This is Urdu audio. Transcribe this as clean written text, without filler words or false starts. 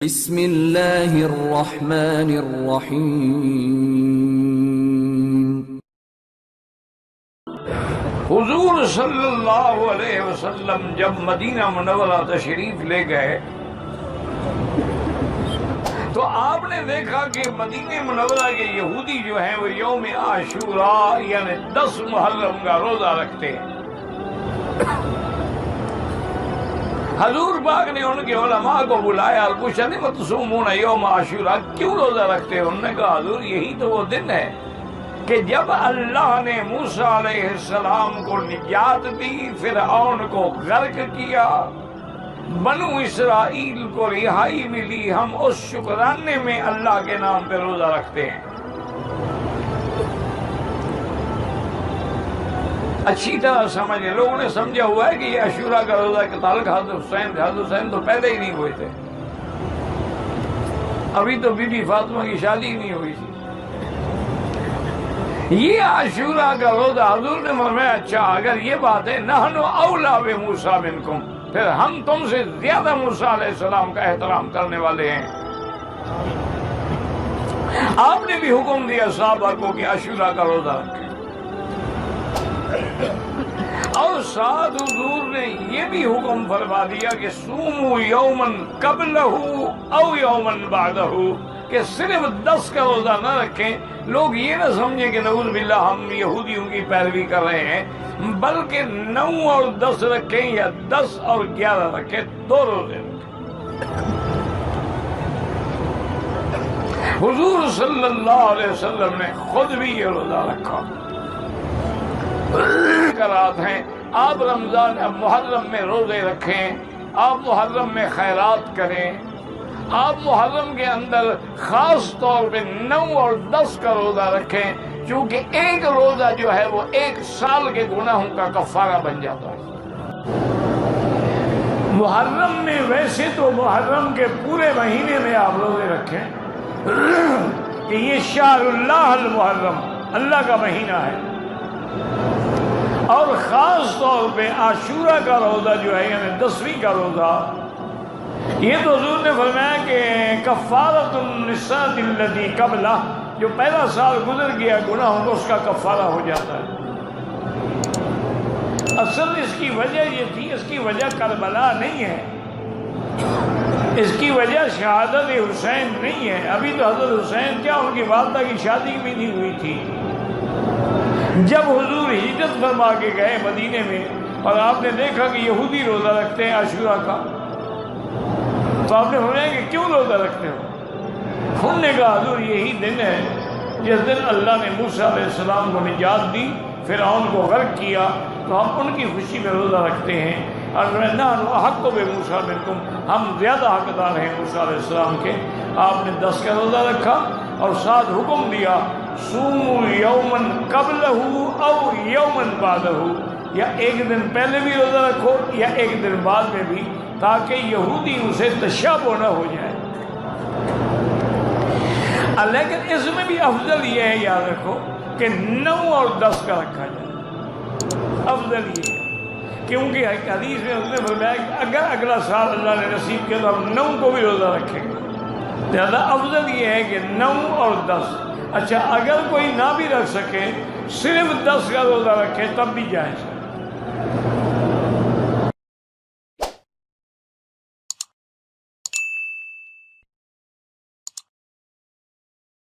بسم اللہ الرحمن الرحیم۔ حضور صلی اللہ علیہ وسلم جب مدینہ منورہ تشریف لے گئے تو آپ نے دیکھا کہ مدینہ منورہ کے یہودی جو ہیں وہ یوم عاشوراء یعنی 10 محرم کا روزہ رکھتے ہیں۔ حضور پاک نے ان کے علماء کو بلایا اور پوچھا لِمَ تَصُومُونَ یوم عاشوراء، کیوں روزہ رکھتے ہیں؟ انہوں نے کہا حضور یہی تو وہ دن ہے کہ جب اللہ نے موسیٰ علیہ السلام کو نجات دی، فرعون کو غرق کیا، بنو اسرائیل کو رہائی ملی، ہم اس شکرانے میں اللہ کے نام پہ روزہ رکھتے ہیں۔ اچھی طرح سمجھیں، لوگوں نے سمجھا ہوا ہے کہ یہ عاشوراء کا روزہ کا تعلق حضرت حسین تو پہلے ہی نہیں ہوئے تھے، ابھی تو بی بی فاطمہ کی شادی ہی نہیں ہوئی تھی۔ یہ عاشوراء کا روزہ حضور نے فرمایا اچھا اگر یہ بات ہے نحن اولیٰ بموسیٰ منکم، پھر ہم تم سے زیادہ موسیٰ علیہ السلام کا احترام کرنے والے ہیں۔ آپ نے بھی حکم دیا صحابہ کو کہ عاشوراء کا روزہ رکھیں، اور ساتھ حضور نے یہ بھی حکم فرما دیا کہ صوموا یومن قبلہ او یومن بعدہ، کہ صرف 10 کا روزہ نہ رکھیں، لوگ یہ نہ سمجھیں کہ نعوذ باللہ ہم یہودیوں کی پیروی کر رہے ہیں، بلکہ 9 اور 10 رکھیں یا 10 اور 11 رکھیں، 2 روزے رکھیں۔ حضور صلی اللہ علیہ وسلم نے خود بھی یہ روزہ رکھا۔ کرات ہیں آپ رمضان محرم میں روزے رکھیں، آپ محرم میں خیرات کریں، آپ محرم کے اندر خاص طور پہ 9 اور 10 کا روزہ رکھیں، چونکہ ایک روزہ جو ہے وہ 1 سال کے گناہوں کا کفارہ بن جاتا ہے۔ محرم میں ویسے تو محرم کے پورے مہینے میں آپ روزے رکھیں کہ یہ شہر اللہ المحرم، اللہ کا مہینہ ہے، اور خاص طور پہ عاشوراء کا روزہ جو ہے یعنی 10ویں کا روزہ، یہ تو حضور نے فرمایا کہ کفارۃ السنۃ التی قبلہ، جو پہلا سال گزر گیا گناہوں کو اس کا کفارہ ہو جاتا ہے۔ اصل اس کی وجہ یہ تھی، اس کی وجہ کربلا نہیں ہے، اس کی وجہ شہادت حسین نہیں ہے، ابھی تو حضرت حسین کیا ان کی والدہ کی شادی بھی نہیں ہوئی تھی۔ جب حضور ہجرت فرما کے گئے مدینے میں اور آپ نے دیکھا کہ یہودی روزہ رکھتے ہیں عاشوراء کا، تو آپ نے فرمایا کہ کیوں روزہ رکھتے ہو؟ انہوں نے کہا حضور یہی دن ہے جس دن اللہ نے موسیٰ علیہ السلام کو نجات دی، فرعون کو غرق کیا، تو ہم ان کی خوشی میں روزہ رکھتے ہیں، اور نحن احق بموسیٰ منکم، ہم زیادہ حقدار ہیں موسیٰ علیہ السلام کے۔ آپ نے 10 کا روزہ رکھا اور ساتھ حکم دیا صوموا یومن قبلہ او یومن بعدہ، یا ایک دن پہلے بھی روزہ رکھو یا ایک دن بعد میں بھی، تاکہ یہودی اسے تشابہ نہ ہو جائے۔ لیکن اس میں بھی افضل یہ ہے، یاد رکھو کہ 9 اور 10 کا رکھا جائے، افضل یہ ہے، کیونکہ حدیث میں اس نے فرمایا کہ اگر اگلا سال اللہ نے نصیب کیا تو ہم 9 کو بھی روزہ رکھیں گے، زیادہ افضل یہ ہے کہ 9 اور 10۔ اچھا اگر کوئی نہ بھی رکھ سکے، صرف 10 کا روزہ رکھے تب بھی جائز ہے۔